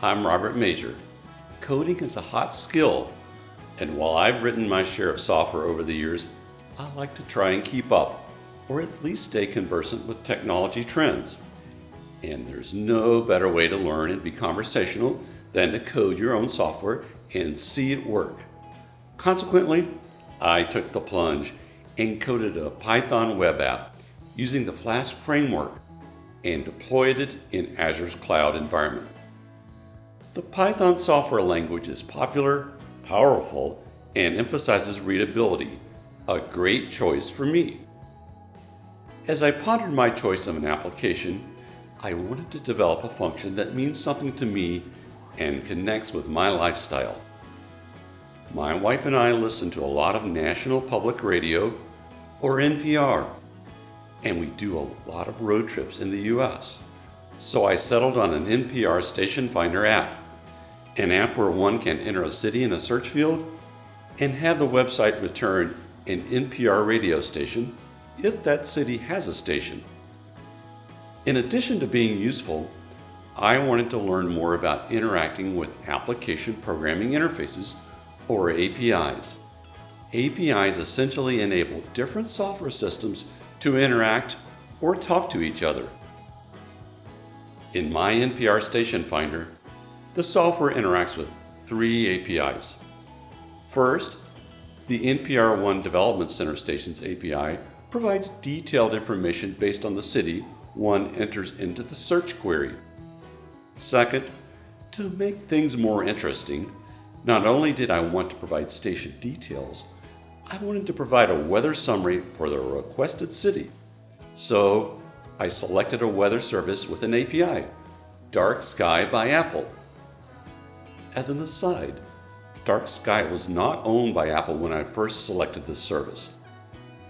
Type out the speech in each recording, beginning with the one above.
I'm Robert Major. Coding is a hot skill, and while I've written my share of software over the years, I like to try and keep up, or at least stay conversant with technology trends. And there's no better way to learn and be conversational than to code your own software and see it work. Consequently, I took the plunge and coded a Python web app using the Flask framework and deployed it in Azure's cloud environment. The Python software language is popular, powerful, and emphasizes readability, a great choice for me. As I pondered my choice of an application, I wanted to develop a function that means something to me and connects with my lifestyle. My wife and I listen to a lot of National Public Radio, or NPR, and we do a lot of road trips in the US. So I settled on an NPR station finder app, an app where one can enter a city in a search field and have the website return an NPR radio station if that city has a station. In addition to being useful, I wanted to learn more about interacting with application programming interfaces, or APIs. APIs essentially enable different software systems to interact or talk to each other. In my NPR station finder, the software interacts with three APIs. First, the NPR One Development Center Stations API provides detailed information based on the city one enters into the search query. Second, to make things more interesting, not only did I want to provide station details, I wanted to provide a weather summary for the requested city. So I selected a weather service with an API, DarkSky by Apple. As an aside, DarkSky was not owned by Apple when I first selected this service.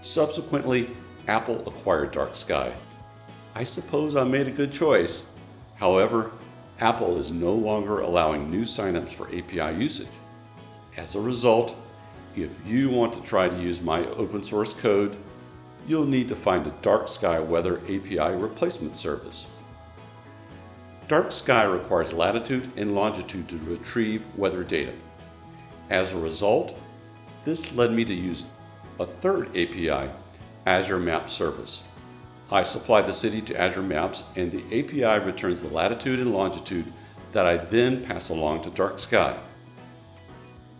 Subsequently, Apple acquired DarkSky. I suppose I made a good choice. However, Apple is no longer allowing new signups for API usage. As a result, if you want to try to use my open source code, you'll need to find a DarkSky Weather API replacement service. DarkSky requires latitude and longitude to retrieve weather data. As a result, this led me to use a third API, Azure Map service. I supply the city to Azure Maps, and the API returns the latitude and longitude that I then pass along to DarkSky.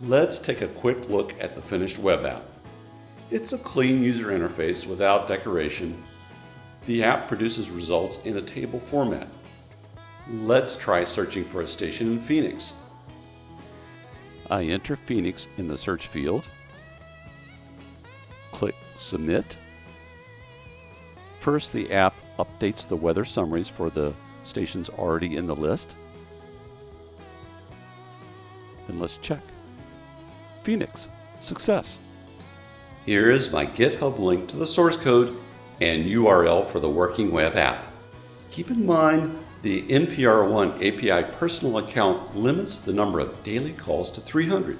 Let's take a quick look at the finished web app. It's a clean user interface without decoration. The app produces results in a table format. Let's try searching for a station in Phoenix. I enter Phoenix in the search field. Click Submit. First, the app updates the weather summaries for the stations already in the list. Then let's check. Phoenix, success. Here is my GitHub link to the source code and URL for the working web app. Keep in mind, the NPR One API personal account limits the number of daily calls to 300.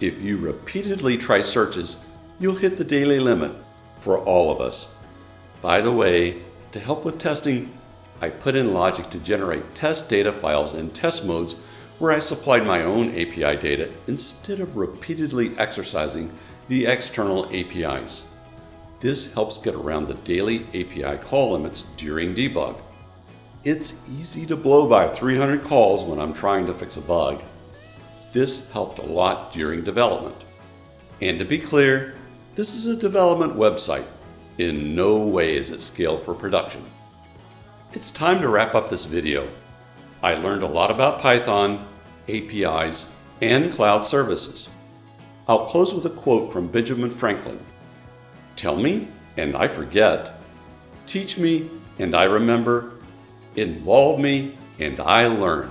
If you repeatedly try searches, you'll hit the daily limit for all of us. By the way, to help with testing, I put in logic to generate test data files in test modes where I supplied my own API data instead of repeatedly exercising the external APIs. This helps get around the daily API call limits during debug. It's easy to blow by 300 calls when I'm trying to fix a bug. This helped a lot during development. And to be clear, this is a development website. In no way is it scaled for production. It's time to wrap up this video. I learned a lot about Python, APIs, and cloud services. I'll close with a quote from Benjamin Franklin. Tell me, and I forget. Teach me, and I remember. Involve me, and I learn.